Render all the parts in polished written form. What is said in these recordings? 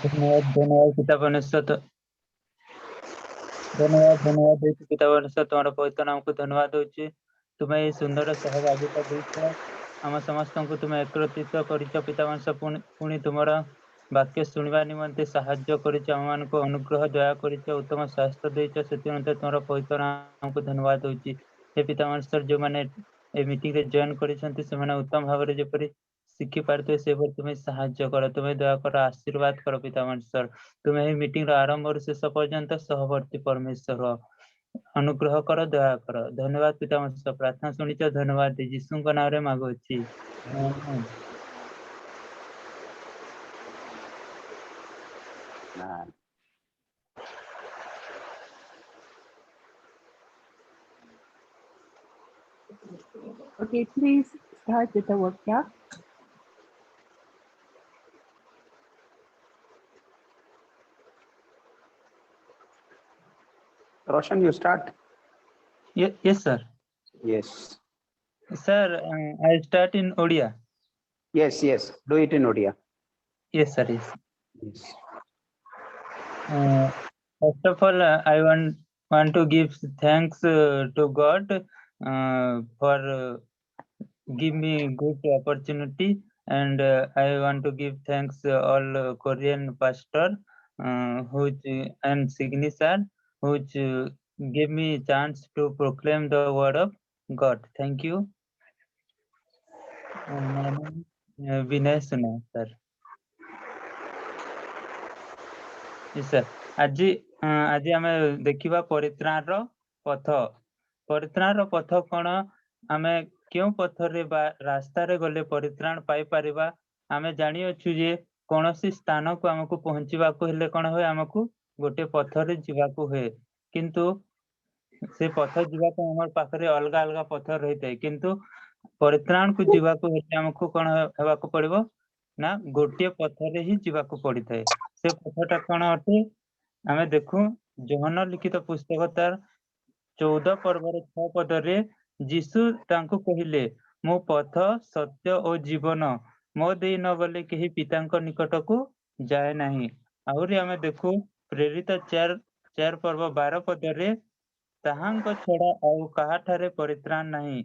धन्यवाद धन्यवाद पिता परमेश्वर धन्यवाद देती पिता परमेश्वर तुम्हारा पवित्र नाम को धन्यवाद होची तुम्हें ये सुंदर सहभागिता देछ आम समस्त को तुम्हें एकत्रित करिछ पिता परमेश्वर पुणी तुम्हारा वाक्य शुणवा निमंते साहाय्य करिछ आम मान को अनुग्रह दया करिछ उत्तम स्वास्थ्य देछ सेति निमंते तुम्हारा पवित्र नाम को धन्यवाद होची हे पिता परमेश्वर जो माने ए मीटिंग रे जॉइन करिसंती से माने उत्तम भाव रे जेपरि शिखि पारते से तुम्हें साहाय्य कर तुम्हें दया कर आशीर्वाद कर पिता परमेश्वर तुम्हें ही मीटिंग आरंभ और शेष पर्यंत सहवर्ती परमेश्वर अनुग्रह कर दया कर धन्यवाद पिता परमेश्वर प्रार्थना सुनिच धन्यवाद यीशु नाम रे मागुछि आमेन। Okay, please start with the workshop. Roshan, you start. Yes, sir. Yes. Sir, I start in Odia. Yes, yes. Do it in Odia. Yes, sir. Yes. Yes. First of all, I want to give thanks to God for give me good opportunity, and I want to give thanks all Korean pastor which and Signi sir which gave me chance to proclaim the word of God. Thank you. My name is Vinay Suna, sir. Yes, sir. आज आम देखा परित्राण पथ कौन आम क्यों पथर रास्ता रे गले परित्राण पाई परिबा आमे जानी अच्छु जे कौन सी स्थान को आमको पहुंचवा को हेले कौन होय आमको गोटे पथर जीवाको होय किंतु से पथ जीवाको हमर पाखरे अलग अलग पथर रहितै किंतु परित्राण को जीवाको हेले आमको कौन हेबा को पड़िबो ना गोटे पथर ही जीवाको पड़ितै से पथटा कौन अटे आमे देखु जोहन लिखित पुस्तक तार 14 पर्वर 6 पदरे जीशु तांको कहिले मो पथ सत्य और जीवन मो देई न गले केही पितांक निकट को जाए नाही आहुरी आमे देखु प्रेरित 4 पर्व 12 पदरे ताहांक छड़ा आउ काहाठारे परित्राण नाही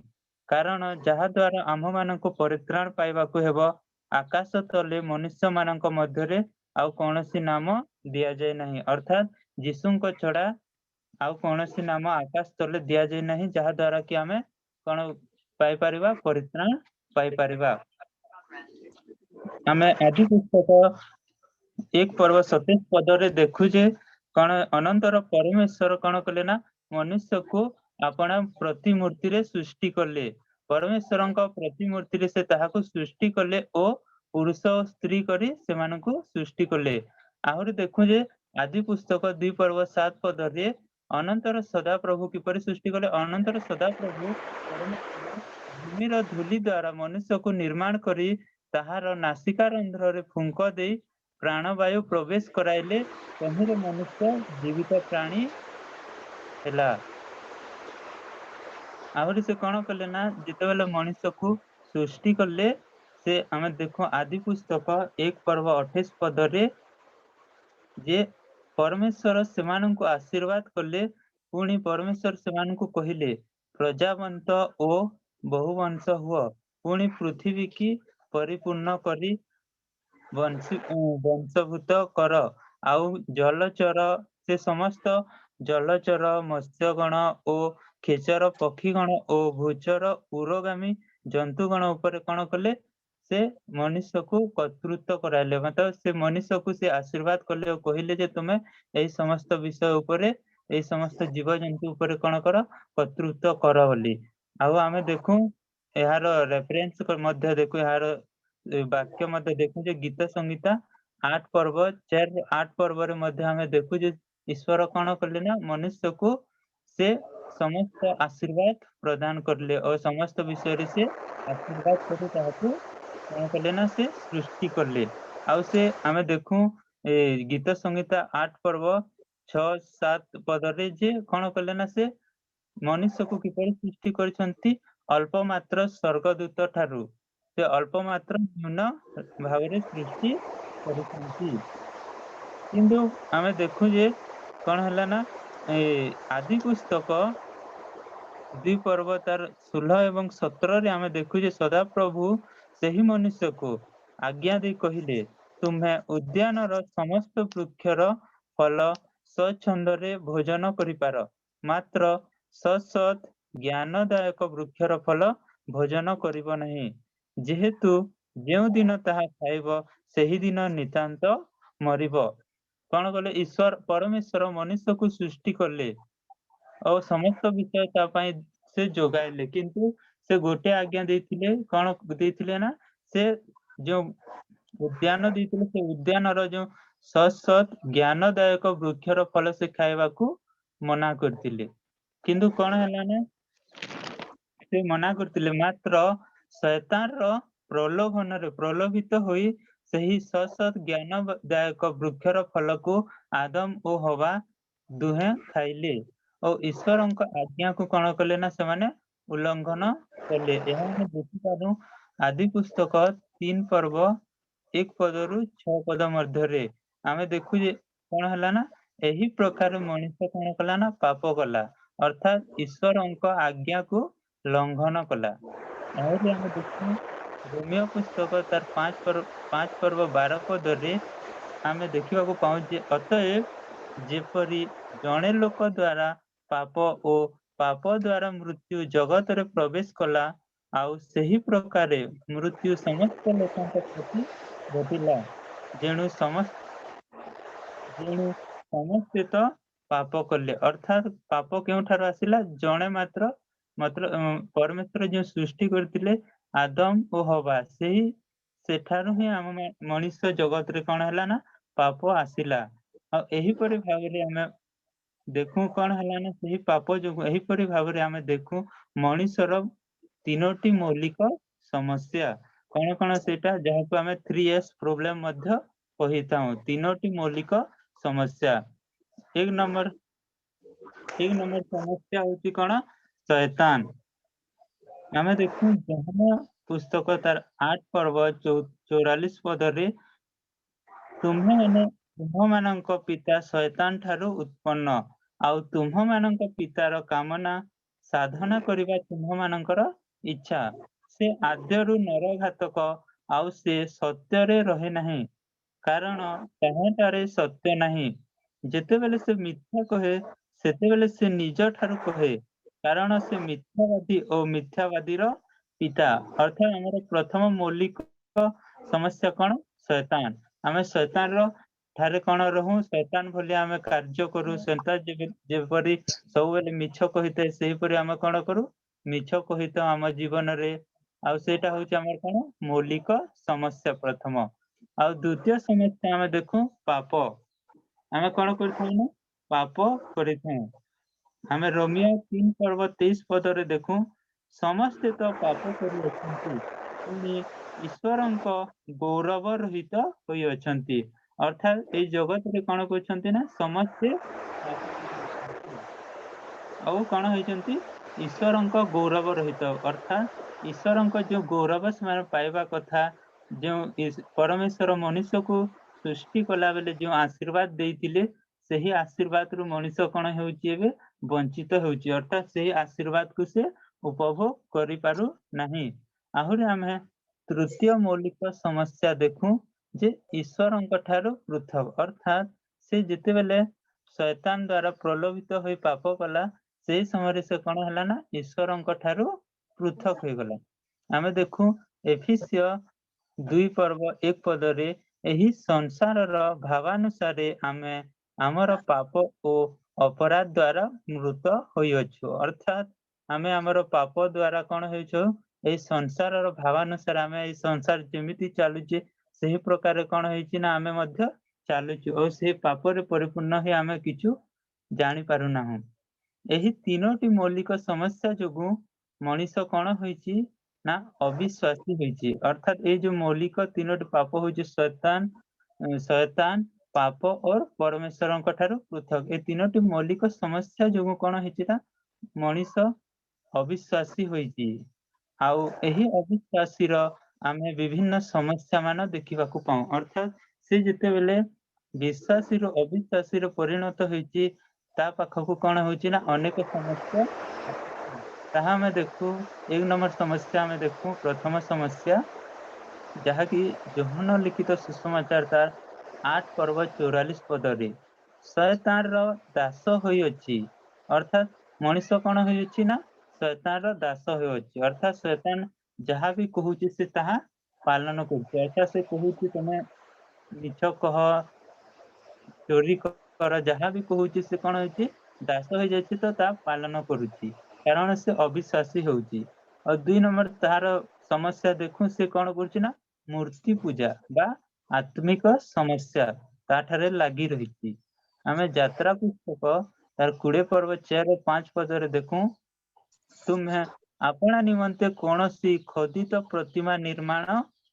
कारण जहा द्वारा आम मानको परित्राण पाइबा को हेबो आकाश तले मनुष्य मानक मध्यरे आउ कोनोसी नाम दिया जाय नाही अर्थात जीशुंक छड़ा आउ कोनोसी नाम आकाश तले दिया जाय नाही जहा द्वारा कि आमे कोन पाई परिबा परित्राण पाई परिबा आमे आदि पुस्तक 1 पर्व 27 पदरे देखु जे कोन अनंतर परमेश्वर कोन कले ना मनुष्य को अपना प्रतिमूर्ति रे सृष्टि करले परमेश्वरंक प्रतिमूर्ति रे से ताहाको सृष्टि करले ओ पुरुष और स्त्री करी से मानको सृष्टि करले आहुरी देखु जे आदि पुस्तक 2 पर्व 7 पदरे अनंतर सदा प्रभु किपरि सृष्टि कले अनंतर सदा प्रभु भूमिर धूली द्वारा मनुष्य को निर्माण करी ताहार नासिका रंध्र रे फुंक दे प्राणवायु प्रवेश कराइले तहिरे मनुष्य जीवित प्राणी हैला आहुरी से कौन कले ना जितेबेले मनुष्य को सृष्टि करले से आमे देखो आदि पुस्तक 1 पर्व 28 पदरे जे परमेश्वर सेमाननको आशीर्वाद करले पुणी परमेश्वर सेमाननको कहिले प्रजावंत ओ बहुवंश हुआ पुणी पृथ्वी की परिपूर्ण करी वंशभूत कर आउ जलचर से समस्त जलचर मत्स्यगण ओ खेचर पक्षीगण ओ भूचर उरोगामी जंतुगण ऊपर कौन कले से मनुष्य को कर्तृत्व कराइले मतलब से मनुष्य को से आशीर्वाद कले और कहिले जे तुमे एई समस्त विषय ऊपर एई समस्त जीव जंतु ऊपर कौन कर कर्तृत्व कर बोली आउ आमे देखु एहार रेफरेंस मध्य देखु एहार वाक्य मध्य देखु जे गीत संहिता 8 पर्व 8 पर्व रे मध्य हमें देखु जे ईश्वर कौन करले ना मनुष्य को से समस्त आशीर्वाद प्रदान करले और समस्त विषय रे से आशीर्वाद करे ताहाको कौन करले ना से सृष्टि करले आउ से हमें देखु गीत संहिता 8 पर्व 6-7 पद रे जे कौन करले ना से मनुष्य को किपरि सृष्टि करछंती अल्प मात्र स्वर्गदूत ठारू से अल्प मात्र न्यून भावरे सृष्टि करछंती କିନ୍ତୁ ଆମେ ଦେଖୁ ଯେ କଣ ହେଲା ନା ଏ ଆଦି ପୁସ୍ତକ 2 ପର୍ବ ତାର 16 ଏବଂ 17 ଆମେ ଦେଖୁ ଯେ ସଦାପ୍ରଭୁ ସେହି ମନୁଷ୍ୟକୁ ଆଜ୍ଞା ଦେଇ କହିଲେ, ତୁମେ ଉଦ୍ୟାନର ସମସ୍ତ ବୃକ୍ଷର ଫଳ ସ୍ୱଚ୍ଛନ୍ଦରେ ଭୋଜନ କରିପାର, ମାତ୍ର ସତ୍ ଜ୍ଞାନଦାୟକ ବୃକ୍ଷର ଫଳ ଭୋଜନ କରିବ ନାହିଁ, ଯେହେତୁ ଯେଉଁ ଦିନ ତାହା ଖାଇବ ସେହି ଦିନ ନିତାନ୍ତ ମରିବ। କଣ କଲେ? ଈଶ୍ୱର ପରମେଶ୍ୱର ମନୁଷ୍ୟକୁ ସୃଷ୍ଟି କଲେ ଆଉ ସମସ୍ତ ବିଷୟ ତା ପାଇଁ ସେ ଯୋଗାଇଲେ, କିନ୍ତୁ ସେ ଗୋଟେ ଆଜ୍ଞା ଦେଇଥିଲେ, କଣ ଦେଇଥିଲେ ନା ସେ ଯୋଉ ଉଦ୍ୟାନ ଦେଇଥିଲେ, ସେ ଉଦ୍ୟାନର ଯୋଉ ସତ୍ ଜ୍ଞାନଦାୟକ ବୃକ୍ଷର ଫଳ ସେ ଖାଇବାକୁ ମନା କରିଥିଲେ। କିନ୍ତୁ କଣ ହେଲା ନା ସେ ମନା କରିଥିଲେ, ମାତ୍ର ଶୈତାନର ପ୍ରଲୋଭନରେ ପ୍ରଲୋଭିତ ହୋଇ ସେହି ସତ୍ ଜ୍ଞାନଦାୟକ ବୃକ୍ଷର ଫଳକୁ ଆଦମ ଓ ହବା ଦୁହେଁ ଖାଇଲେ ଓ ଈଶ୍ୱରଙ୍କ ଆଜ୍ଞାକୁ କଣ କଲେ ନା ସେମାନେ ଉଲ୍ଲଂଘନ କଲେ। ଏହା ଆମେ ଦେଖିପାରୁ ଆଦି ପୁସ୍ତକ 3 ପର୍ବ 1 ପଦରୁ 6 ପଦ ମଧ୍ୟରେ ଆମେ ଦେଖୁ ଯେ କଣ ହେଲା ନା ଏହି ପ୍ରକାର ମଣିଷ କଣ କଲା ନା ପାପ କଲା, ଅର୍ଥାତ୍ ଈଶ୍ୱରଙ୍କ ଆଜ୍ଞାକୁ ଲଙ୍ଘନ କଲା। ଆହୁରି ଆମେ ଦେଖୁ ରୋମିଓ ପୁସ୍ତକ ତାର 5 ପର୍ବ 12 ପଦରେ ଆମେ ଦେଖିବାକୁ ପାଉ ଯେ ଅତଏବ ଯେପରି ଜଣେ ଲୋକ ଦ୍ୱାରା ପାପ ଓ ପାପ ଦ୍ୱାରା ମୃତ୍ୟୁ ଜଗତରେ ପ୍ରବେଶ କଲା, ଆଉ ସେହି ପ୍ରକାରେ ମୃତ୍ୟୁ ସମସ୍ତ ଲୋକଙ୍କ ପ୍ରତି ଘଟିଲା, ଯେଣୁ ସମସ୍ତେ ତ ପାପ କଲେ। ଅର୍ଥାତ୍ ପାପ କେଉଁଠାରୁ ଆସିଲା? ଜଣେ ମାତ୍ର ପରମେଶ୍ୱର ଯେଉଁ ସୃଷ୍ଟି କରିଥିଲେ ଆଦମ ଓ ହବା, ସେଠାରୁ ହିଁ ଆମ ମଣିଷ ଜଗତରେ କଣ ହେଲା ନା ପାପ ଆସିଲା। ଆଉ ଏହିପରି ଭାବରେ ଆମେ ଦେଖୁ କଣ ହେଲା ନା ସେହି ପାପ ଯୋଗୁ ଏହିପରି ଭାବରେ ଆମେ ଦେଖୁ ମଣିଷର 3ଟି ମୌଳିକ ସମସ୍ୟା। କଣ କଣ ସେଇଟା? ଯାହାକୁ ଆମେ 3S ପ୍ରୋବ୍ଲେମ ମଧ୍ୟ କହିଥାଉ। 3ଟି ମୌଳିକ ସମସ୍ୟା। ଏକ ନମ୍ବର ସମସ୍ୟା ହଉଛି କଣ? ଶୈତାନ। ଆମେ ଦେଖୁ ଯୋହନ ପୁସ୍ତକ ତାର 8 ପର୍ବ 44 ପଦରେ ତୁମ୍ଭମାନଙ୍କ ପିତା ଶୈତାନ ଠାରୁ ଉତ୍ପନ୍ନ, ଆଉ ତୁମ୍ଭମାନଙ୍କ ପିତାର କାମନା ସାଧନା କରିବା ତୁମ୍ଭମାନଙ୍କର ଇଚ୍ଛା। ସେ ଆଦ୍ୟରୁ ନରଘାତକ, ଆଉ ସେ ସତ୍ୟରେ ରହେ ନାହିଁ, କାରଣ ତାହାଠାରେ ସତ୍ୟ ନାହିଁ। ଯେତେବେଳେ ସେ ମିଥ୍ୟା କହେ, ସେତେବେଳେ ସେ ନିଜ ଠାରୁ କହେ, କାରଣ ସେ ମିଥ୍ୟାବାଦୀ ଓ ମିଥ୍ୟାବାଦୀର ପିତା। ଅର୍ଥାତ୍ ଆମର ପ୍ରଥମ ମୌଳିକ ସମସ୍ୟା କଣ? ଶୈତାନ। ଆମେ ଶୈତାନର ଠାରେ କଣ ରହୁ? ଶୈତାନ ଭଳି ଆମେ କାର୍ଯ୍ୟ କରୁ। ଶୈତାନ ଯେପରି ସବୁବେଳେ ମିଛ କହିଥାଏ, ସେହିପରି ଆମେ କଣ କରୁ? ମିଛ କହିଥାଉ ଆମ ଜୀବନରେ। ଆଉ ସେଇଟା ହଉଛି ଆମର କଣ? ମୌଳିକ ସମସ୍ୟା ପ୍ରଥମ। ଆଉ ଦ୍ଵିତୀୟ ସମସ୍ୟା ଆମେ ଦେଖୁ ପାପ। ଆମେ କଣ କରିଥାଉ ନା ପାପ କରିଥାଉ। ଆମେ ରୋମିଓ 3 ପର୍ବ 23 ପଦରେ ଦେଖୁ, ସମସ୍ତେ ତ ପାପ କରିଅଛନ୍ତି, ପୁଣି ଈଶ୍ୱରଙ୍କ ଗୌରବ ରହିତ ହୋଇଅଛନ୍ତି। ଅର୍ଥାତ୍ ଏଇ ଜଗତରେ କଣ କରୁଛନ୍ତି ନା ସମସ୍ତେ ପାପ କରିଅଛନ୍ତି। ଆଉ କଣ ହେଇଛନ୍ତି? ଈଶ୍ୱରଙ୍କ ଗୌରବ ରହିତ, ଅର୍ଥାତ୍ ଈଶ୍ୱରଙ୍କ ଯୋଉ ଗୌରବ ସେମାନେ ପାଇବା କଥା, ଯେଉଁ ପରମେଶ୍ୱର ମନୁଷ୍ୟକୁ ସୃଷ୍ଟି କଲା ବେଳେ ଯେଉଁ ଆଶୀର୍ବାଦ ଦେଇଥିଲେ, ସେହି ଆଶୀର୍ବାଦରୁ ମଣିଷ କଣ ହେଉଛି? ଏବେ ବଞ୍ଚିତ ହେଉଛି। ଅର୍ଥାତ୍ ସେହି ଆଶୀର୍ବାଦକୁ ସେ ଉପଭୋଗ କରିପାରୁ ନାହିଁ। ଆହୁରି ଆମେ ତୃତୀୟ ମୌଳିକ ସମସ୍ୟା ଦେଖୁ ଯେ ଈଶ୍ୱରଙ୍କ ଠାରୁ ପୃଥକ। ଅର୍ଥାତ୍ ସେ ଯେତେବେଳେ ଶୈତାନ ଦ୍ୱାରା ପ୍ରଲୋଭିତ ହୋଇ ପାପ କଲା, ସେହି ସମୟରେ ସେ କଣ ହେଲା ନା ଈଶ୍ୱରଙ୍କ ଠାରୁ ପୃଥକ ହୋଇଗଲା। ଆମେ ଦେଖୁ ଏଫେସୀୟ 2 ପର୍ବ 1 ପଦରେ, ଏହି ସଂସାରର ଭାବାନୁସାରେ ଆମେ ଆମର ପାପ ଓ ଅପରାଧ ଦ୍ୱାରା ମୃତ ହୋଇଅଛୁ। ଅର୍ଥାତ୍ ଆମେ ଆମର ପାପ ଦ୍ୱାରା କଣ ହେଇଛୁ? ଏଇ ସଂସାରର ଭାବାନୁସାରେ ଆମେ ଏଇ ସଂସାର ଯେମିତି ଚାଲୁଛି, ସେହି ପ୍ରକାର କଣ ହେଇଛି ନା ଆମେ ମଧ୍ୟ ଚାଲୁଛୁ, ଓ ସେହି ପାପରେ ପରିପୂର୍ଣ୍ଣ ହେଇ ଆମେ କିଛି ଜାଣିପାରୁନାହୁଁ। ଏହି 3ଟି ମୌଳିକ ସମସ୍ୟା ଯୋଗୁଁ ମଣିଷ କଣ ହୋଇଛି ନା ଅବିଶ୍ୱାସୀ ହୋଇଛି। ଅର୍ଥାତ୍ ଏଇ ଯୋଉ ମୌଳିକ 3ଟି ପାପ ହଉଛି ଶୈତାନ, ପାପ ଓ ପରମେଶ୍ୱରଙ୍କ ଠାରୁ ପୃଥକ। ଏ 3ଟି ମୌଳିକ ସମସ୍ୟା ଯୋଗୁଁ କଣ ହେଇଛି ନା ମଣିଷ ଅବିଶ୍ୱାସୀ ହୋଇଛି। ଆଉ ଏହି ଅବିଶ୍ୱାସୀର ଆମେ ବିଭିନ୍ନ ସମସ୍ୟା ମାନ ଦେଖିବାକୁ ପାଉ। ଅର୍ଥାତ୍ ସେ ଯେତେବେଳେ ବିଶ୍ୱାସୀରୁ ଅବିଶ୍ୱାସୀରେ ପରିଣତ ହେଇଛି ତା ପାଖକୁ କଣ ହଉଛି ନା ଅନେକ ସମସ୍ୟା ତାହା ଆମେ ଦେଖୁ 1 ନମ୍ବର ସମସ୍ୟା ଆମେ ଦେଖୁ ପ୍ରଥମ ସମସ୍ୟା ଯାହାକି ଯୋହନ ଲିଖିତ ସୁସମାଚାର ତାର 8 ପର୍ବ 44 ପଦରେ ଶୟତାନର ଦାସ ହୋଇଅଛି ଅର୍ଥାତ୍ ମଣିଷ କଣ ହୋଇଅଛି ନା ଶୟତାନର ଦାସ ହୋଇଅଛି ଅର୍ଥାତ୍ ଶୟତାନ ଯାହା ବି କହୁଛି ସେ ତାହା ପାଳନ କରୁଛି ଅର୍ଥାତ୍ ସେ କହୁଛି ତମେ ମିଛ କହ ଚୋରି କର ଯାହା ବି କହୁଛି ସେ କଣ ହେଉଛି ଦାସ ହେଇଯାଇଛି ତ ତା ପାଳନ କରୁଛି କାରଣ ସେ ଅବିଶ୍ୱାସୀ ହେଉଛି ଆଉ 2 ନମ୍ବର ତାହାର ସମସ୍ୟା ଦେଖୁ ସେ କଣ କରୁଛି ନା ମୂର୍ତ୍ତି ପୂଜା ବା ଆତ୍ମିକ ସମସ୍ୟା ତାଠାରେ ଲାଗି ରହିଛି ଆମେ ଯାତ୍ରା ପୁସ୍ତକ ତାର 20 ପର୍ବ 4-5 ପଦରେ ଦେଖୁ ତୁମେ ଆପଣା ନିମନ୍ତେ କୌଣସି ଖୋଦିତ ପ୍ରତିମା ନିର୍ମାଣ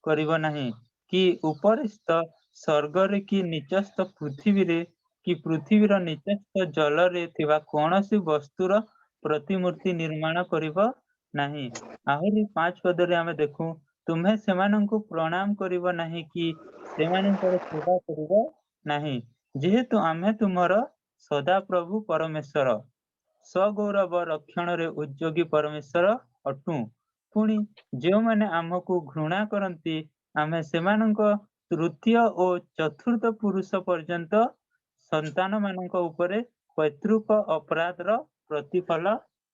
କରିବ ନାହିଁ କି ଉପରିସ୍ଥ ସ୍ୱର୍ଗରେ କି ନିଚସ୍ଥ ପୃଥିବୀରେ କି ପୃଥିବୀର ନିଚସ୍ଥ ଜଳରେ ଥିବା କୌଣସି ବସ୍ତୁର ପ୍ରତିମୂର୍ତ୍ତି ନିର୍ମାଣ କରିବ ନାହିଁ ଆହୁରି 5 ପଦରେ ଆମେ ଦେଖୁ ତୁମେ ସେମାନଙ୍କୁ ପ୍ରଣାମ କରିବ ନାହିଁ କି ସେମାନଙ୍କର ସେବା କରିବ ନାହିଁ ଯେହେତୁ ଆମେ ତୁମର ସଦାପ୍ରଭୁ ପରମେଶ୍ୱର ସ୍ୱଗୌରବ ରକ୍ଷଣରେ ଉଦ୍ଯୋଗୀ ପରମେଶ୍ୱର ଅଟୁ ପୁଣି ଯେଉଁମାନେ ଆମକୁ ଘୃଣା କରନ୍ତି ଆମେ ସେମାନଙ୍କ ତୃତୀୟ ଓ ଚତୁର୍ଥ ପୁରୁଷ ପର୍ଯ୍ୟନ୍ତ ସନ୍ତାନ ମାନଙ୍କ ଉପରେ ପୈତୃକ ଅପରାଧର ପ୍ରତିଫଳ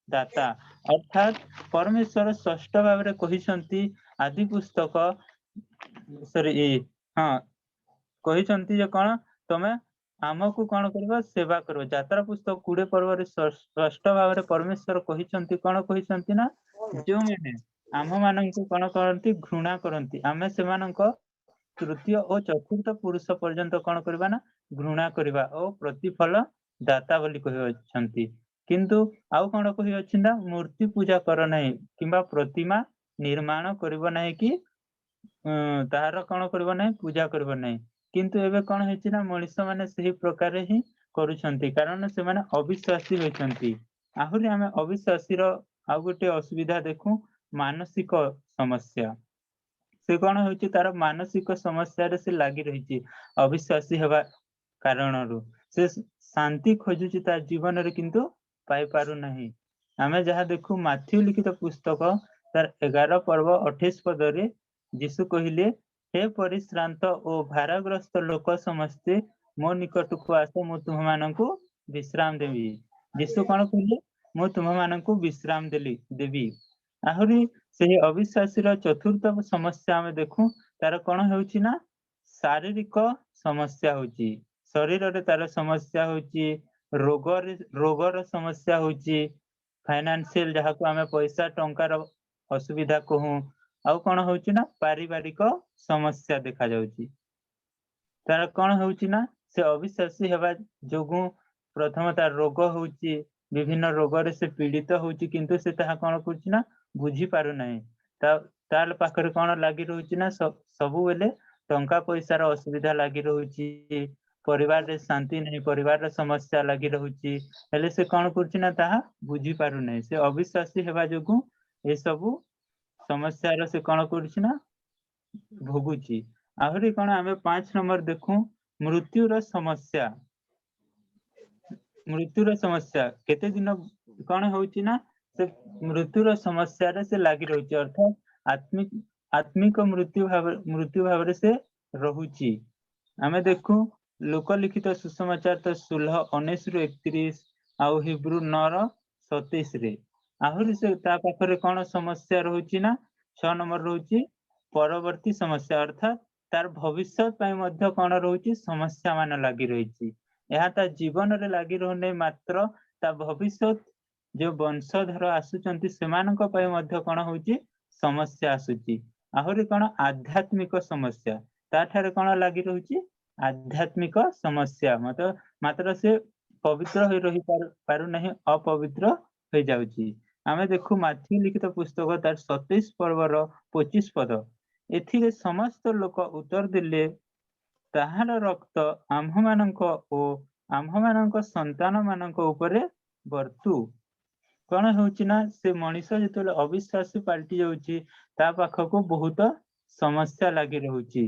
ଦାତା ଅର୍ଥାତ୍ ପରମେଶ୍ୱର ସ୍ପଷ୍ଟ ଭାବରେ କହିଛନ୍ତି ଆଦି ପୁସ୍ତକ କହିଛନ୍ତି ଯେ କଣ ତମେ ଆମକୁ କଣ କରିବ ସେବା କରିବ ଯାତ୍ରା ପୁସ୍ତକ 20 ପର୍ବରେ ସ୍ପଷ୍ଟ ଭାବରେ ପରମେଶ୍ୱର କହିଛନ୍ତି କଣ କହିଛନ୍ତି ନା ଯେଉଁମାନେ ଆମ ମାନଙ୍କୁ କଣ କରନ୍ତି ଘୃଣା କରନ୍ତି ଆମେ ସେମାନଙ୍କ ତୃତୀୟ ଓ ଚତୁର୍ଥ ପୁରୁଷ ପର୍ଯ୍ୟନ୍ତ କଣ କରିବା ନା ଘୃଣା କରିବା ଓ ପ୍ରତିଫଳ ଦାତା ବୋଲି କହିଅଛନ୍ତି କିନ୍ତୁ ଆଉ କଣ କହିଅଛି ନା ମୂର୍ତ୍ତି ପୂଜା କର ନାହିଁ କିମ୍ବା ପ୍ରତିମା ନିର୍ମାଣ କରିବ ନାହିଁ କି ତାହାର କଣ କରିବ ନାହିଁ ପୂଜା କରିବ ନାହିଁ କିନ୍ତୁ ଏବେ କଣ ହେଇଛି ନା ମଣିଷ ମାନେ ସେହି ପ୍ରକାରେ ହିଁ କରୁଛନ୍ତି କାରଣ ସେମାନେ ଅବିଶ୍ୱାସୀ ହୋଇଛନ୍ତି ଆହୁରି ଆମେ ଅବିଶ୍ୱାସୀର ଆଉ ଗୋଟେ ଅସୁବିଧା ଦେଖୁ ମାନସିକ ସମସ୍ୟା ସେ କଣ ହେଉଛି ତାର ମାନସିକ ସମସ୍ୟାରେ ସେ ଲାଗି ରହିଛି ଅବିଶ୍ୱାସୀ ହେବା କାରଣରୁ ସେ ଶାନ୍ତି ଖୋଜୁଛି ତା ଜୀବନରେ କିନ୍ତୁ ପାଇପାରୁନାହିଁ ଆମେ ଯାହା ଦେଖୁ ମାଥ୍ୟୁ ଲିଖିତ ପୁସ୍ତକ ତାର 11 ପର୍ବ 28 ପଦରେ ଯୀଶୁ କହିଲେ हे परिश्रांत ଓ ଭାରଗ୍ରସ୍ତ ଲୋକ ସମସ୍ତେ ମୋ ନିକଟକୁ ଆସ ମୁଁ ତୁମମାନଙ୍କୁ ବିଶ୍ରାମ ଦେବି ଯୀଶୁ କଣ କହିଲେ ମୁଁ ତୁମମାନଙ୍କୁ ବିଶ୍ରାମ ଦେବି ଆହୁରି ସେହି ଅବିଶ୍ୱାସୀର ଚତୁର୍ଥ ସମସ୍ୟା ଆମେ ଦେଖୁ ତାର କଣ ହେଉଛି ନା ଶାରୀରିକ ସମସ୍ୟା ହେଉଛି ଶରୀରରେ ତାର ସମସ୍ୟା ହେଉଛି ରୋଗର ସମସ୍ୟା ହେଉଛି ଫାଇନାନ୍ସିଆଲ ଯାହାକୁ ଆମେ ପଇସା ଟଙ୍କାର ଅସୁବିଧା କହୁ ଆଉ କଣ ହଉଛି ନା ପାରିବାରିକ ସମସ୍ୟା ଦେଖା ଯାଉଛି ତାର କଣ ହଉଛି ନା ସେ ଅବିଶ୍ୱାସୀ ହେବା ଯୋଗୁଁ ପ୍ରଥମ ତାର ରୋଗ ହଉଛି ବିଭିନ୍ନ ରୋଗରେ ସେ ପୀଡ଼ିତ ହଉଛି କିନ୍ତୁ ସେ ତାହା କଣ କରୁଛି ନା ବୁଝି ପାରୁନାହିଁ ତା ପାଖରେ କଣ ଲାଗି ରହୁଛି ନା ସବୁବେଳେ ଟଙ୍କା ପଇସାର ଅସୁବିଧା ଲାଗି ରହୁଛି ପରିବାରରେ ଶାନ୍ତି ନାହିଁ ପରିବାରର ସମସ୍ୟା ଲାଗି ରହୁଛି ହେଲେ ସେ କଣ କରୁଛି ନା ତାହା ବୁଝି ପାରୁନାହିଁ ସେ ଅବିଶ୍ୱାସୀ ହେବା ଯୋଗୁଁ ଏସବୁ ସମସ୍ୟାର ସେ କଣ କରୁଛି ନା ଭୋଗୁଛି ଆହୁରି କଣ ଆମେ 5 ନମ୍ବର ଦେଖୁ ମୃତ୍ୟୁର ସମସ୍ୟା କେତେ ଦିନ କଣ ହଉଛି ନା ସେ ମୃତ୍ୟୁର ସମସ୍ୟାରେ ସେ ଲାଗି ରହିଛି ଅର୍ଥାତ୍ ଆତ୍ମିକ ମୃତ୍ୟୁ ଭାବରେ ସେ ରହୁଛି ଆମେ ଦେଖୁ ଲୋକଲିଖିତ ସୁସମାଚାର ତ 16:19-31 ଆଉ ହିବ୍ରୁ 9:27 ଆହୁରି ସେ ତା ପାଖରେ କଣ ସମସ୍ୟା ରହୁଛି ନା 6 ନମ୍ବର ରହୁଛି ପରବର୍ତ୍ତୀ ସମସ୍ୟା ଅର୍ଥାତ୍ ତାର ଭବିଷ୍ୟତ ପାଇଁ ମଧ୍ୟ କଣ ରହୁଛି ସମସ୍ୟା ମାନ ଲାଗି ରହିଛି ଏହା ତା ଜୀବନରେ ଲାଗି ରହୁନି ମାତ୍ର ତା ଭବିଷ୍ୟତ ଯୋଉ ବଂଶଧର ଆସୁଛନ୍ତି ସେମାନଙ୍କ ପାଇଁ ମଧ୍ୟ କଣ ହଉଛି ସମସ୍ୟା ଆସୁଛି ଆହୁରି କଣ ଆଧ୍ୟାତ୍ମିକ ସମସ୍ୟା ତାଠାରେ କଣ ଲାଗି ରହୁଛି ଆଧ୍ୟାତ୍ମିକ ସମସ୍ୟା ମାତ୍ର ସେ ପବିତ୍ର ହୋଇ ରହି ପାରୁନାହିଁ ଅପବିତ୍ର ହୋଇଯାଉଛି ଆମେ ଦେଖୁ ମାଥ୍ୟୁ ଲିଖିତ ପୁସ୍ତକ ତାର 27 ପର୍ବର 25 ପଦ ଏଥିରେ ସମସ୍ତ ଲୋକ ଉତ୍ତର ଦେଲେ ତାହାର ରକ୍ତ ଆମ୍ଭମାନଙ୍କ ଓ ଆମ୍ଭମାନଙ୍କ ସନ୍ତାନ ମାନଙ୍କ ଉପରେ ବର୍ତ୍ତୁ କଣ ହଉଛି ନା ସେ ମଣିଷ ଯେତେବେଳେ ଅବିଶ୍ୱାସୀ ପାଲଟି ଯାଉଛି ତା ପାଖକୁ ବହୁତ ସମସ୍ୟା ଲାଗି ରହୁଛି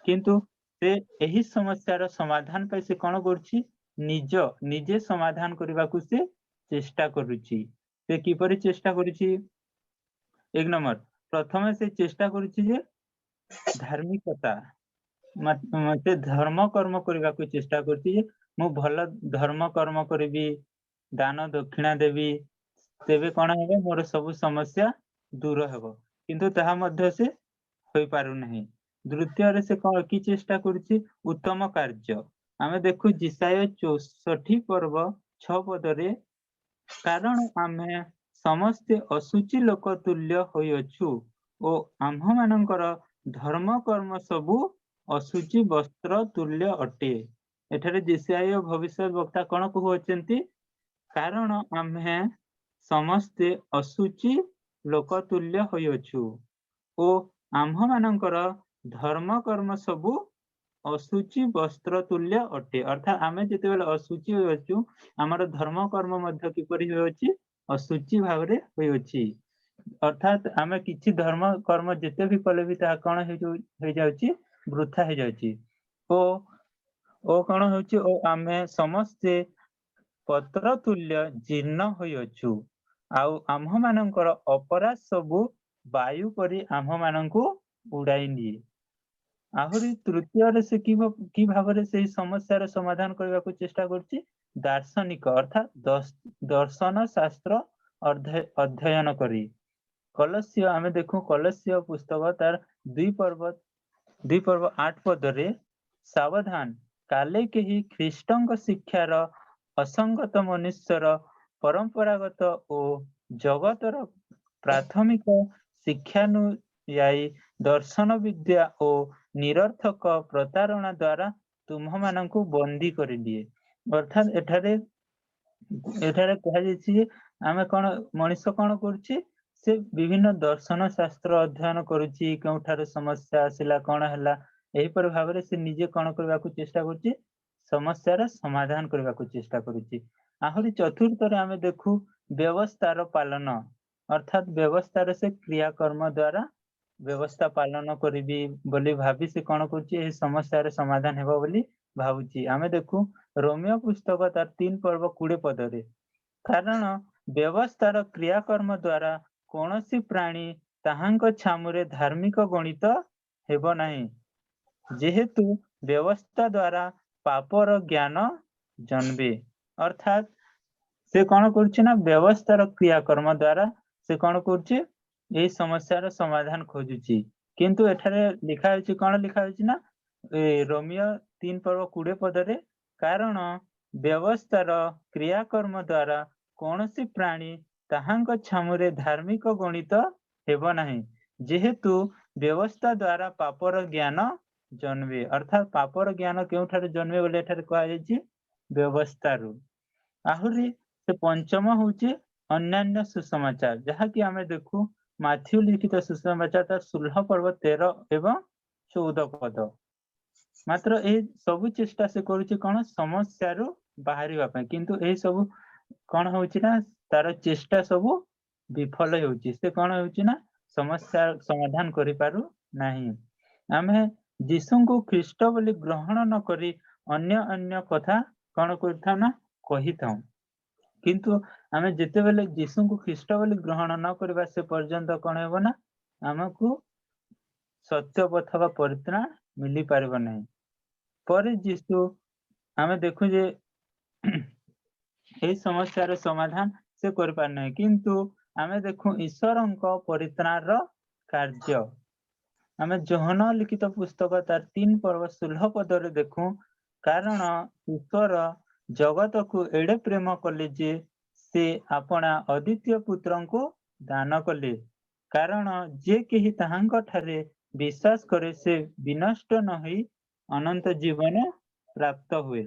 କିନ୍ତୁ से एही समस्यार समाधान पे से कौन करुछि निजे समाधान करबाकू से चेष्टा करुछि। से किपरि चेष्टा करुछि? एक नंबर प्रथमे से चेष्टा करुछि जे धार्मिकता मते धर्म कर्म करबाकू चेष्टा करुछि जे मु भल धर्म कर्म करिबी, दान दक्षिणा देवी, तेबे कौन हेबो मोर सब समस्या दूर हेबो। किंतु ताहा मध्य से होई पारु नहीं। द्वितीय से कौन की चेष्टा करुछि? उत्तम कार्य। आमे देखु जिसाय 64 पर्व 6 पदरे कारण आमे समस्ते असुचि लोक तुल्य होई अछु ओ आम्भ मानकर धर्म कर्म सबु असुचि वस्त्र तुल्य अटे। एठारे जिसाय भविष्य वक्ता कौन कहउचंती? कारण आम्हे समस्ते असुचि लोक तुल्य होई अछु ओ आम्भ मानकर धर्म कर्म सबु असुचि वस्त्र तुल्य अटे। अर्थात आमे जेतेबेले असुचि होई अछु हमर धर्म कर्म मध्य किपरि होई अछि? असुचि भावरे होई अछि। अर्थात आमे किछि धर्म कर्म जेते भी कले भी ता कोन होई जाउछि? वृथा होई जाउछि। ओ कोन होउछि? ओ आमे समस्ते पत्र तुल्य जीर्ण होई अछु आउ आम्भ मानकर अपराध सबु वायु परि आम्भ मानंकु उड़ाई निए। आहुरी तृतीय से की भावरे से समस्यार समाधान करबाकू चेष्टा करछि? दार्शनिक अर्थात दर्शन शास्त्र अध्ययन करी। कलस्य आमे देखु कलस्य पुस्तक तार 2 पर्व 8 पदरे सावधान काले केही ख्रीष्टंक शिक्षार असंगत मनुष्यर परंपरागत ओ जगतर प्राथमिक शिक्षानुयायी दर्शन विद्या ओ निरर्थक प्रतारणा द्वारा तुम्ह मानंकु बंदी करि दिए। अर्थात एठारे कहा जायछि आमे कोन मनुष्य कोन करछि? से विभिन्न दर्शन शास्त्र अध्ययन करुछि, केउठारे समस्या आसिला कोन हला एही पर भाबरे से निजे कोन करबाकू चेष्टा करछि? समस्यार समाधान करबाकू चेष्टा करुछि। आहुरी चतुर्थरे आमे देखु व्यवस्थार पालन अर्थात व्यवस्थार से क्रियाकर्म द्वारा व्यवस्था पालन करिबी बोली भाबी से कोन करछि? एही समस्यार समाधान हेबो बोली भाबुछि। आमे देखु रोमियो पुस्तक तार 3 पर्व 20 पदरे कारण व्यवस्थार क्रियाकर्म द्वारा कौनसी प्राणी ताहांक छामुरे धार्मिक गणित हेबो नहीं जेहेतु व्यवस्था द्वारा पापर ज्ञान जन्मे। अर्थात से कौन करछि ना व्यवस्थार क्रियाकर्म द्वारा से कौन करछि? एही समस्यार समाधान खोजुछि। किंतु एठारे लिखा होछि कौन लिखा होछि ना रोमियो 3 पर्व 20 पदरे कारण व्यवस्थार क्रियाकर्म द्वारा कौनसी प्राणी ताहांक छामुरे धार्मिक गणित हेबो नहीं जेहेतु व्यवस्था द्वारा पापर ज्ञान जन्मे। अर्थात पापर ज्ञान केउठारे जन्मे बोले एठारे कहा जायछि? व्यवस्थारु। आहुरी से पंचम होछि अन्यान्य सुसमाचार जहा कि आमे देखु माथ्यू लिखित सुसमाचार तार 16 पर्व 13 एवं 14 पद। मात्र ए सबु चेष्टा से करूछि कोन समस्यारु बाहरिबा पय किंतु ए सबु कोन होउछि ना तार चेष्टा सबु विफल होउछि। से कोन होउछि ना समस्या समाधान करि पारु नाही। आमे यीशु को ख्रीष्ट बोली ग्रहण न करी अन्य कथा कोन करथाउ ना कहिथाउ। किंतु आमे जेते बेले यीशु को ख्रीष्ट बोली ग्रहण न करबा से पर्यंत कोन हेबो ना हमकु सत्य पथ बा परित्राण मिली पारिबो नाही। पर यीशु आमे देखु जे एही समस्यार समाधान से कर पार नाही किंतु आमे देखु ईश्वरंक परित्राणर कार्य आमे जोहन लिखित पुस्तक तार 3 पर्व 16 पदरे देखु कारण ईश्वर जगत को एडे प्रेम कले जे से अपना अद्वितीय पुत्रन को दान कले कारण जे केही ताहांक ठारे विश्वास करे से विनष्ट न होई अनंत जीवन प्राप्त हुए।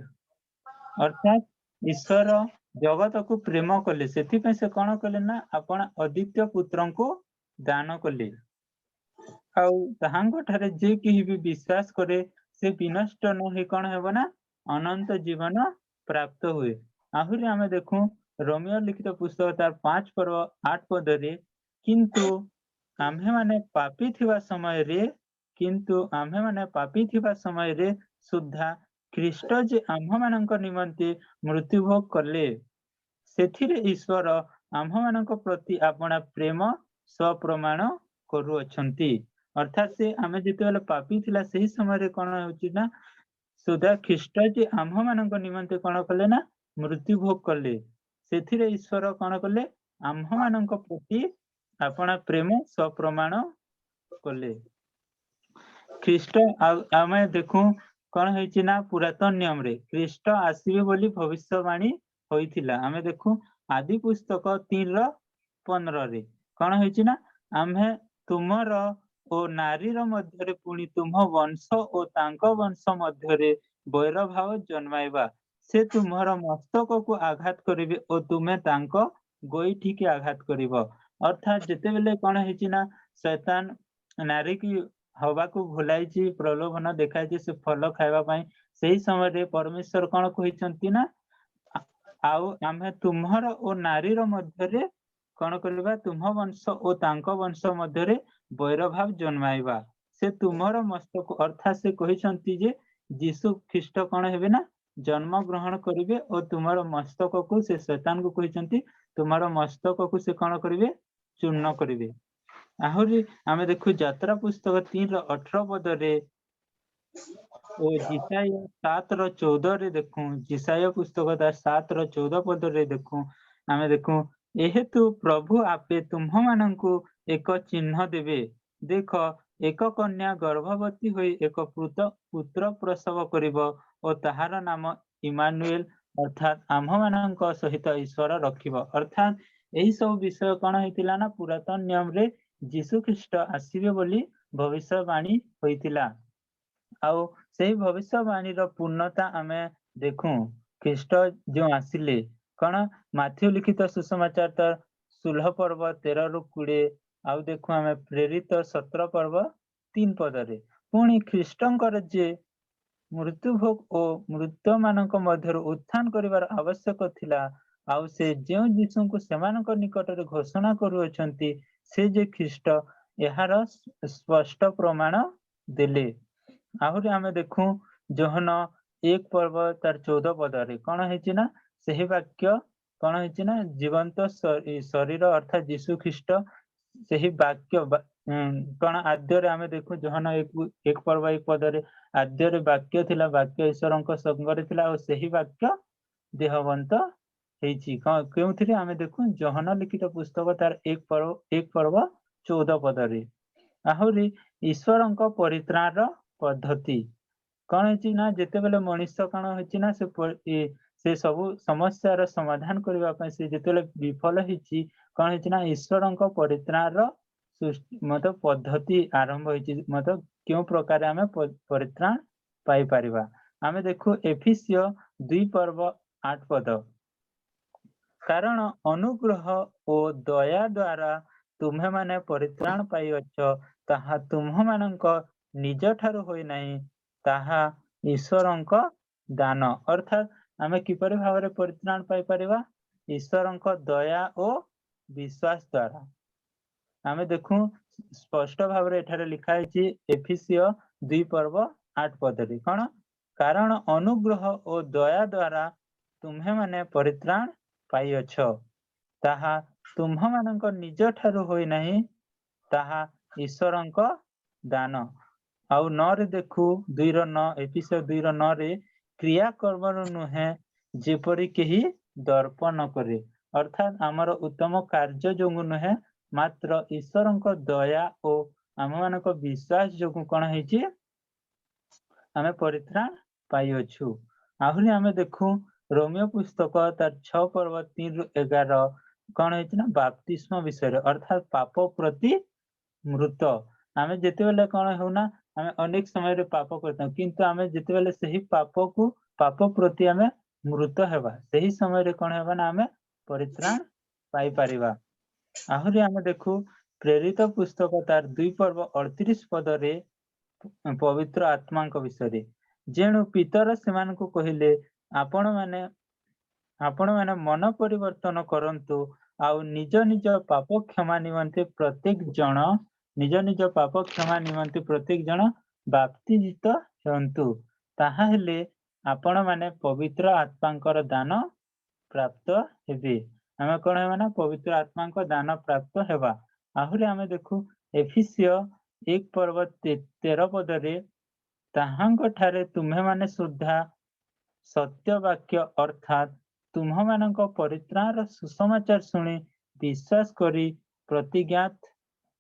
अर्थात ईश्वर जगत को प्रेम कले सेथि पे से कोन कले ना अपना अद्वितीय पुत्रन को दान कले आउ ताहांक ठारे जे केही भी विश्वास करे से विनष्ट न होई कोन हेबो ना अनंत जीवन प्राप्त हुए। आहुरी आमे देखु रोमियो लिखित पुस्तक तार 5 पर्व 8 पदरे किंतु आम्हे माने पापी थिबा समय रे किंतु आम्भे माने पापी थिबा समय रे सुद्धा ख्रीष्ट जे आम्भ मानक निमंते मृत्यु भोग कले सेथिरे ईश्वर आम्भ मानक प्रति अपना प्रेम स्वप्रमाण करूअछंती। अर्थात से आमे जेतेबेले पापी थिला सही समय रे कोन होची ना सुधा ख्रीष्ट जे आम्भ मानक निमंते कोन कले ना मृत्यु भोग कले सेथिरे ईश्वर कोन कले आम्भ मानक प्रति अपना प्रेम स्वप्रमाण कले। ख्रीष्ट आमे देखू कोन होईची ना पुरातन नियम रे ख्रीष्ट आसीबे बोली भविष्यवाणी होईथिला। आमे देखू आदि पुस्तक 3:15 रे कोन होईची ना आम्हे तुमर ओ नारीर मध्यरे पुणी तुम वंश ओ तांको वंश मध्यरे वैर भाव जन्माइबा से तुमर मस्तक को आघात करिवे ओ तुमे तांको गोईठी के आघात करिवो। अर्थात जेतेबेले कोन होईची ना शैतान नारी की हवा को भुलाइची प्रलोभन देखाइची से फल खाइबा पई सेही समय रे परमेश्वर कोन कहिसंती ना आउ आमे तुमर ओ नारीर मध्यरे कोन करबा तुम वंश ओ तांको वंश मध्यरे वैर भाव जन्माइबा से तुमर मस्तक अर्थात से कहिसंती जे यीशु ख्रीष्ट कोन हेबे ना जन्म ग्रहण करिवे ओ तुमर मस्तक को से शैतान को कहिसंती तुमर मस्तक को से कोन करिवे चूर्ण करिवे। आहुरी आमे देखु यात्रा पुस्तक 3:18 पदरे ओ जिसाय 7:14 रे देखु जिसाय पुस्तक 7:14 पदरे देखु आमे देखु एहेतु प्रभु आपे तुम्ह मानंकु एक चिन्ह देबे देख एक कन्या गर्भवती होई एक पुत्र प्रसव करिवो ओ ताहार नाम इमानुएल अर्थात आम्भ मानंक सहित ईश्वर रखिबो। अर्थात एही सब विषय कोन हेतिला ना पुरातन नियम रे यीशु ख्रीष्ट आसीबे बोली भविष्यवाणी होइतिला। आउ सेही भविष्यवाणी रो पूर्णता आमे देखू ख्रीष्ट जो आसिले कोन माथ्यू लिखित सुसमाचार तर 16 पर्व 13 रु 20 आउ देखू आमे प्रेरित 17 पर्व 3 पदरे पुणी ख्रीष्टंकर जे मृत्यु भोग ओ मृत्यु मानक मध्यरु उत्थान करिवार आवश्यक थिला आउ से जे यीशु को सेमानक निकट रे घोषणा करू अछंती से जे ख्रीष्ट एहार स्पष्ट प्रमाण देले। आहुरी आमे देखू जोहन 1 पर्व तार 14 पदरे कोन हेची ना सेही वाक्य कोन हेची ना जीवंत शरीर अर्थात यीशु ख्रीष्ट सेही वाक्य कोन आद्य रे आमे देखू जोहन 1 पर्व 1 पदरे आद्य रे वाक्य थिला वाक्य ईश्वरंक संग रे थिला और सेही वाक्य देहवंत हेची केउथिरे आमे देखू जोहन लिखित पुस्तक तार 1 पर्व 14 पदरे। आहुरी ईश्वरंक परित्राण रो पद्धति कोन हेची ना जेतेबेले मनुष्य कोन हेची ना से सब समस्या रो समाधान करबा पय से जेतेबेले विफल हेची कोन हेची ना ईश्वरंक परित्राण रो मतलब पद्धति आरंभ हेची मतलब क्यों प्रकार आमे परित्राण पाई परिबा। आमे देखो एफिसियो 2 पर्व 8 पद कारण अनुग्रह ओ दया द्वारा तुम्हे माने परित्राण पाई अछ ताहा तुम्ह मानक निज ठारू होई नाही ताहा ईश्वरंक दान। अर्थात आमे किपरि भावरे परित्राण पाई परिबा ईश्वरंक दया ओ विश्वास द्वारा। आमे देखू स्पष्ट भावरे एठारे लिखा हेची एफिसियो 2 पर्व 8 पदरे कोन कारण अनुग्रह ओ दया द्वारा तुम्हे माने परित्राण पाई अछ ताहा तुम्ह मानक निज ठारू होई नाही ताहा ईश्वरंक दान। आउ 9 रे देखू 2:9 एफिसियो 2:9 रे क्रिया कर्म नुहे जेपरि केही दर्पण करे अर्थात हमर उत्तम कार्य जोगु नुहे मात्र ईश्वरंक दया ओ आम मानक विश्वास जोगु कोन हेची आमे परित्राण पाई अछु। आहुरी आमे देखू रोमियो पुस्तक तार 6 पर्व 3 रु 11 कोन हेची ना बाप्तिस्म विषय अर्थात पाप प्रति मृत आमे जेतेबेले कोन होना आमे अनेक समय रे पाप करता किंतु आमे जेतेबेले सही पाप को पाप प्रति आमे मृत हेबा सही समय रे कोन हेबा ना आमे परित्राण पाई परिबा। आहुरी आमे देखू प्रेरित पुस्तक तार 2 पर्व 38 पदरे पवित्र आत्मा को विषय जेणु पितर सेमान को कहिले आपण माने मन परिवर्तन करंतु आउ निज निज पाप क्षमा निमंते प्रत्येक जन निज निज पाप क्षमा निमंते प्रत्येक जन बाप्तिजित हुंतु ताहा हेले आपण माने पवित्र आत्मांकर दान प्राप्त हेबे आमे कोन हेबा ना पवित्र आत्मांक दान प्राप्त हेबा आहुरे आमे देखु एफिसियो 1 पर्व 13 पदरे ताहांक ठारे तुम्हे माने सुद्धा सत्य वाक्य अर्थात तुम्ह मानक परित्राण सुसमाचार सुनी विश्वास करी प्रतिज्ञात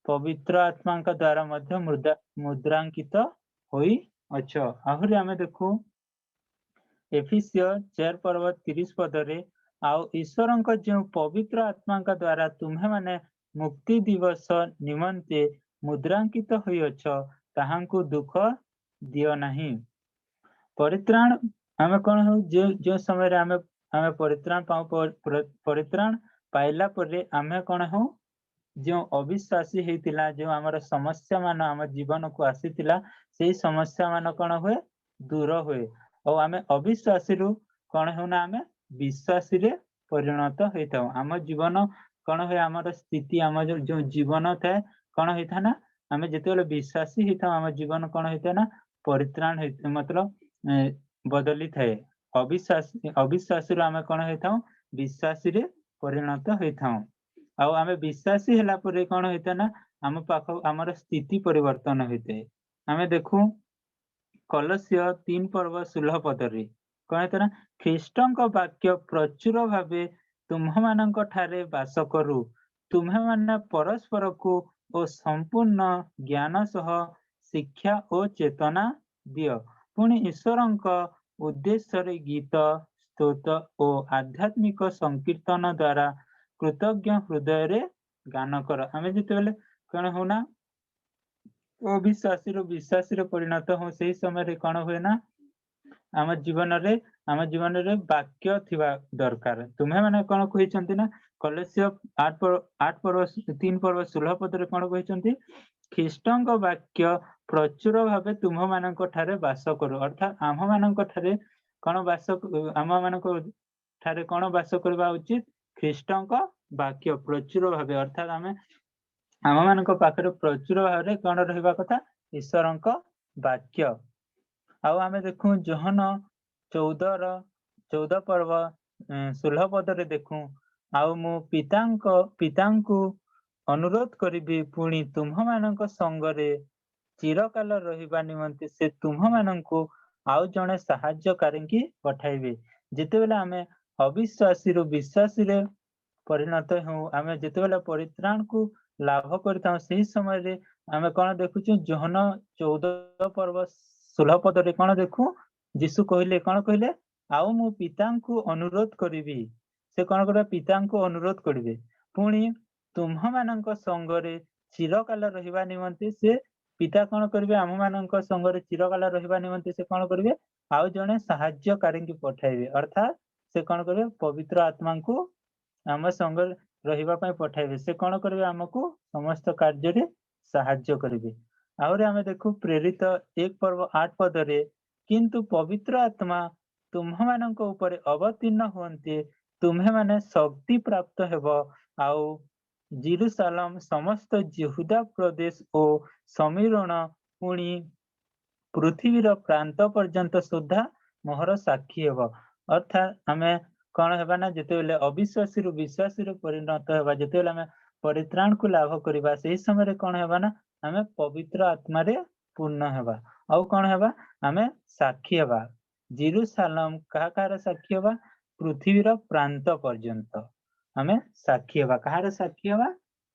पवित्र आत्मा द्वारा मध्य मुद्रांकित होई अछ आहुरी आमे देखु एफिसियो 4 पर्व 30 पदरे आउ ईश्वरंक जो पवित्र आत्मा द्वारा तुम्हे माने मुक्ति दिवस निमंते मुद्रांकित होई अछ ताहांकु दुख दियो नाही परित्राण आमे कोन हो जो समय रे आमे परित्राण पाऊ परित्राण पाइला परे आमे कोन हो जो अविश्वासी हेतिला जो हमर समस्या मान हम जीवन को आसीतिला सेही समस्या मान कोन होए दूर होए और आमे अविश्वासी रु कोन होना आमे विश्वासी रे परिणत हेताउ हम जीवन कोन होए हमर स्थिति हम जो जीवन थाए कोन हेता ना आमे जेतेले विश्वासी हेता हम जीवन कोन हेता ना परित्राण हेते मतलब बदली थाए अविश्वासी रो आमे कोन हेताउ विश्वासी रे परिणत हेताउ आ आमे विश्वासी हला परे कोन हेता ना हम पाख हमर स्थिति परिवर्तन हेते आमे देखु कलसियो 3 पर्व 16 पदरे कोन हेता ना ख्रीष्टंक वाक्य प्रचुर भाबे तुम्ह मानक ठारे वास करू तुम्हे माने परस्पर को ओ संपूर्ण ज्ञान सह शिक्षा ओ चेतना दियो पुणी ईश्वरंक उद्देश्य रे गीत स्तोत्र और आध्यात्मिक संकीर्तन द्वारा कृतज्ञ हृदय रे गान कर आमे जेतेबेले कोन होना अविश्वासी रो विश्वासी रे परिणत हो सेही समय रे कोन होय ना आम जीवन रे वाक्य थिबा दरकार तुम्हे माने कोन कहिसंती ना कलेसियो 8 पर्व 3 पर्व 16 पद रे कोन कहिसंती ख्रीष्टंक वाक्य प्रचुर भाबे तुम मानक ठारे वास करू अर्थात आम मानक ठारे कोन वास आम मानक ठारे कोन वास करबा उचित ख्रीष्टंक वाक्य प्रचुर भाबे अर्थात आम मानक पाखरे प्रचुर भाबे कोन रहबा कथा ईश्वरंक वाक्य आउ आमे देखु जोहन 14 पर्व 16 पद रे देखु आउ मु पितांको अनुरोध करिबी पुणी तुम मानक संगरे चिरकाल रहिबा निमंते से तुम माननको आउ जणे सहाय्यकारी की पठाइबे जेतेबेले आमे अविश्वासी रो विश्वासी रे परिणत हो आमे जेतेबेले परित्राण को लाभ करता सही समय रे आमे कोन देखुछु जोहन 14 पर्व 16 पद रे कोन देखु यीशु कोन कहले आउ मु पितांको अनुरोध करिबी से कोन करे पितांको अनुरोध करिबे पुणी तुम मानक संगरे चिरकाल रहिबा निमंते से पिता कोन करबे आम मानक संगरे चिरकाल रहिबा निमंते से कोन करबे आउ जणे सहाय्यकारी की पठाइबे अर्थात से कोन करबे पवित्र आत्मा को आम संग रहिबा पय पठाइबे से कोन करबे हमकु समस्त कार्य रे सहाय्य करबे आउरे आमे देखु प्रेरित 1 पर्व 8 पद रे किंतु पवित्र आत्मा तुम मानक ऊपर अवतीर्ण होंते तुम्हे माने शक्ति प्राप्त हेबो आउ जेरूशलेम समस्त यहूदा प्रदेश और समीरण पुणी पृथ्वीर प्रांत पर्यंत सुधा मोहर साक्षी हेबो अर्थात आमे कोन हेबा ना जेतेबेले अविश्वासी रु विश्वासी रे परिणत हेबा जेतेबेले आमे परित्राण को लाभ करबा सेही समय रे कोन हेबा ना आमे पवित्र आत्मा रे पूर्ण हेबा आउ कोन हेबा आमे साक्षी हेबा जेरूशलेम कहाकार साक्षी हेबा पृथ्वीर प्रांत पर्यंत आमे साक्षी हेबा कहार साक्षी हेबा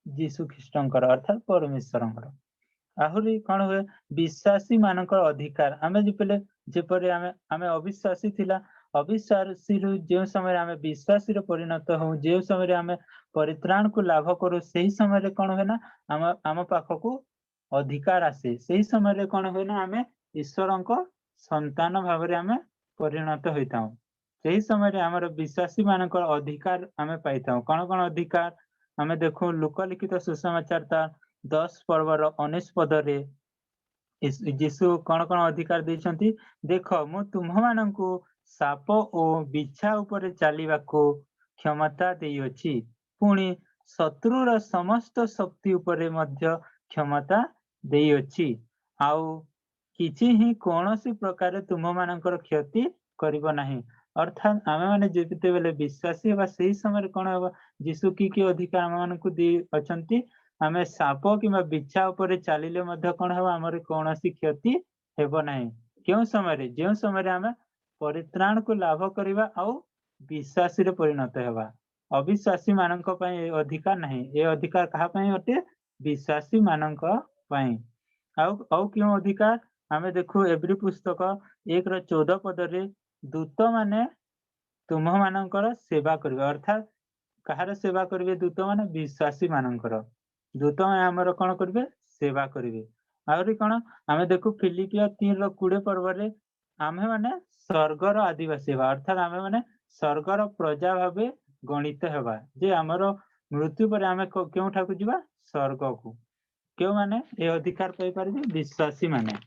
यीशु ख्रीष्टंकर अर्थात परमेश्वरंकर आहुरी कोन होय विश्वासी मानकर अधिकार आमे जेपरे आमे अविश्वासी थिला अविश्वासी रु जे समय आमे विश्वासी रे परिणत हो जे समय आमे परित्राण को लाभ करू सेही समय कोन होय ना आम पाखकू अधिकार आसे सेही समय कोन होय ना आमे ईश्वरंक संतान भाव रे आमे परिणत होइताउ सेही समय हमर विश्वासी मानकर अधिकार आमे पाइताउ कोन अधिकार आमे देखो लोकलिखित सुसमाचार 10 पर्वर 19 पद रे यीशु कोन अधिकार दैछंती देखो मु तुम माननको साप ओ बिछा ऊपर चलीबा को क्षमता देइछि पुणी शत्रुर समस्त शक्ति ऊपर मध्य क्षमता देई अछि आउ किछि ही कोनोसी प्रकार तुम मानकर क्षति करिबो नाही अर्थात आमे माने जेते बेले विश्वासी हेबा सेही समय कोन हेबा यीशु की अधिकार आम मानकु दी अछंती आमे साप किबा बिच्छा ऊपर चलिले मध्ये कोन हेबा हमर कोनोसी क्षति हेबो नाही केउ समय जे समय आमे परित्राण को लाभ करिबा आउ विश्वासी रे परिणत हेबा अविश्वासी मानक पय ए अधिकार नाही ए अधिकार कहा पय होते विश्वासी मानक पय आउ क्यों अधिकार आमे देखु एवरी पुस्तक 1:14 पद रे दूत माने तुम मानकर सेवा करिवे अर्थात कहार सेवा करिवे दूत माने विश्वासी मानकर दूत माने हमर कोन करिवे सेवा करिवे आउरी कोन आमे देखु फिलिपिया 3:20 पर्व रे आमे माने स्वर्गर आदिवासी हेबा अर्थात आमे माने स्वर्गर प्रजा भाबे गणित हेबा जे हमर मृत्यु पर आमे केउ ठाकु जिबा स्वर्ग को केउ माने ए अधिकार पाई परिबे विश्वासी माने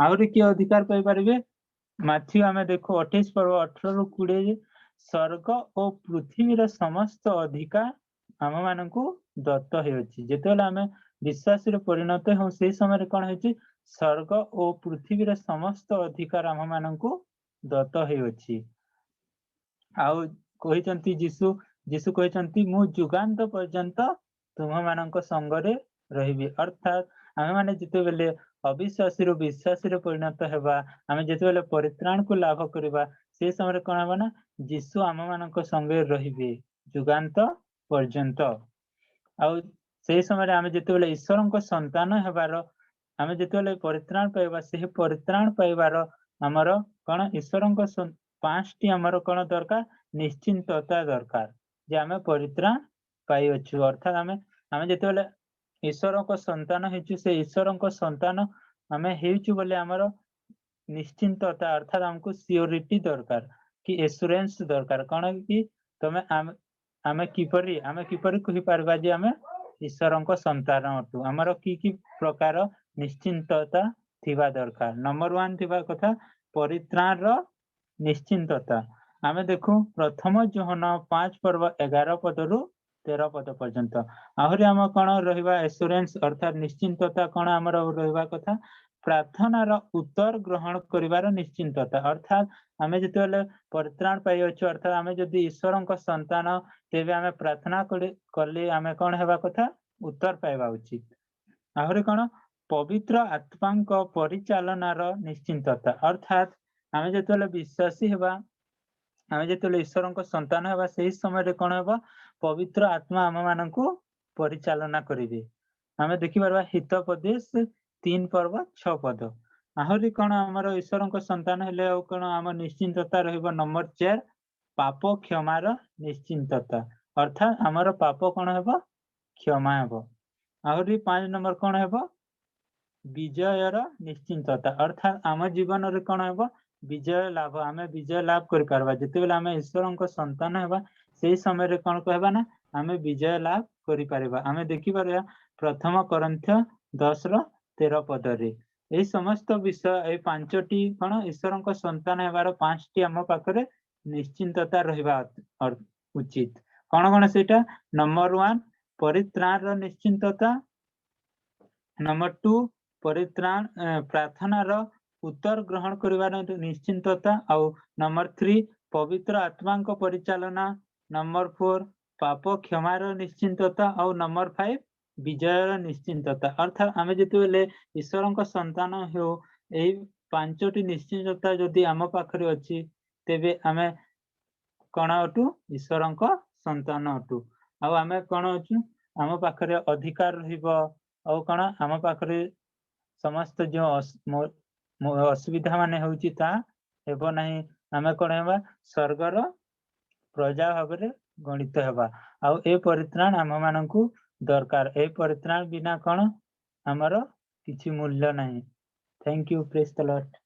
आउरी के अधिकार पाई परिबे माथि आमे देखो 28 पर्व 18 रु 20 स्वर्ग और पृथ्वी रो समस्त अधिकार आम मानकु दत्त हेउछि जेतेले आमे विश्वासी रे परिणत हो से समय कोन हेछि स्वर्ग और पृथ्वी रो समस्त अधिकार आम मानकु दत्त हेउछि आउ कहिचंती जीसु कहिचंती मु जुगांत पर्यंत तुम मानक संगरे रहिबी अर्थात आमे माने जेते बेले अविश्वासी रो विश्वासी रे परिणत हेबा आमे जेते बेले परित्राण को लाभ करिबा से समय कोन हेबा ना जीसु आम मानक संगे रहिबे जुगांत पर्यंत आउ से समय आमे जेते बेले ईश्वरक संतान हेबार आमे जेते बेले परित्राण पाइबा से परित्राण पाइबार हमर कोन ईश्वरक पांचटी हमर कोन दरकार निश्चिंतता दरकार जे आमे परित्राण पाइ अछु अर्थात आमे जेते बेले ईश्वरक संतान हेचु से ईश्वरक संतान आमे हेचु बोले हमर निश्चिंतता अर्थात हमको सियोरिटी दरकार कि एश्योरेंस दरकार कोन कि तमे आमे किपरि कहि परबा जे आमे ईश्वरक संतान अटु हमर की प्रकार निश्चिंतता थिबा दरकार नंबर 1 थिबा कथा परित्राण रो निश्चिंतता आमे देखु प्रथम जोहन 5 पर्व 11 पद रु 13 पद पर्यंत आहुरी हम कोन रहिबा एश्योरेंस अर्थात निश्चिंतता कोन हमर रहिबा कथा प्रार्थना रो उत्तर ग्रहण करिवार निश्चिंतता अर्थात आमे जेतेले परित्राण पाइ अछु अर्थात आमे जदि ईश्वरक संतान तेबे आमे प्रार्थना करले आमे कोन हेबा कथा उत्तर पाइबा उचित आहुरी कोन पवित्र आत्मांक परिचालनार निश्चिंतता अर्थात आमे जेतेले विश्वासी हेबा आमे जेतेले ईश्वरक संतान हेबा सेही समय कोन हेबा पवित्र आत्मा आम मानकु परिचालना करिवे आमे देखि परबा हितोपदेश 3 पर्व 6 पद आहुरी कोन हमर ईश्वरक संतान हेले ओ कोन हम निश्चिंतता रहइबो नंबर 4 पाप क्षमार निश्चिंतता अर्थात हमर पाप कोन हेबो क्षमा हेबो आहुरी 5 नंबर कोन हेबो विजयर निश्चिंतता अर्थात आम जीवन रे कोन हेबो विजय लाभ आमे विजय लाभ कर परबा जते बेले आमे ईश्वरक संतान हेबा सेही समय रे कोन कहबा ना आमे विजय लाभ करि परबा आमे देखि परबा प्रथम कोरिन्थ 10 रो 13 पद रे ए समस्त विषय ए पांचटी कोन ईश्वरक संतान हेबार पांचटी हम पाखरे निश्चिंतता रहिबा उचित कोन कोन सेटा नंबर 1 परित्राण रो निश्चिंतता नंबर 2 परित्राण प्रार्थना रो उत्तर ग्रहण करिवार निश्चिंतता आउ नंबर 3 पवित्र आत्मा को परिचालना नंबर 4 पाप क्षमार निश्चिंतता आउ नंबर 5 विजयर निश्चिंतता अर्थात आमे जेते बेले ईश्वरक संतान हो एई पांचटी निश्चिंतता जदि आम पाखरे अछि तेबे आमे कोन अटु ईश्वरक संतान अटु आउ आमे कोन अछु आम पाखरे अधिकार रहिबो आउ कोन आम पाखरे समस्त जो असुविधा माने होउची ता हेबो नाही आमे कोन हेबा स्वर्गर प्रजा भाबरे गणित हेबा आउ ए परित्राण आम मानकु दरकार ए परित्राण बिना कोन हमरो किछि मूल्य नाही thank you praise the Lord